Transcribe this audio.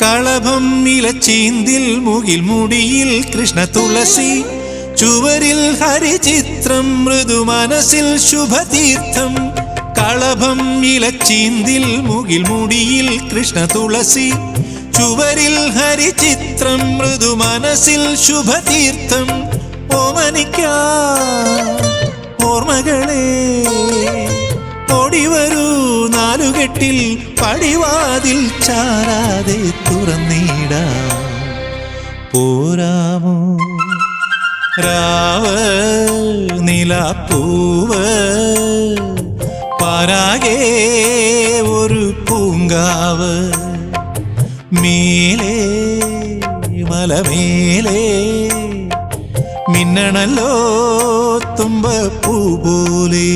കളഭം ഇലച്ചീന്തിൽ മുകിൽ മുടിയിൽ കൃഷ്ണ തുളസി ചുവരിൽ ഹരിചിത്രം മൃദു മനസ്സിൽ ശുഭതീർത്ഥം കളഭം ഇലച്ചീന്തിൽ മുകിൽ മുടിയിൽ കൃഷ്ണ തുളസി ചുവരിൽ ഹരിചിത്രം മൃദു മനസ്സിൽ ശുഭതീർത്ഥം ഓമനിക്കാ ഓർമ്മകളെ ഓടിവരൂ നാലുകെട്ടിൽ പടിവാതിൽ ചാരാതെ തുറന്നിടാ പോരാമോ രാവ് നിലാപ്പൂവ് പാരാകെ ഒരു പൂങ്കാവ് മേലേ മലമേലേ മിന്നണല്ലോ തുമ്പപ്പൂ പോലെ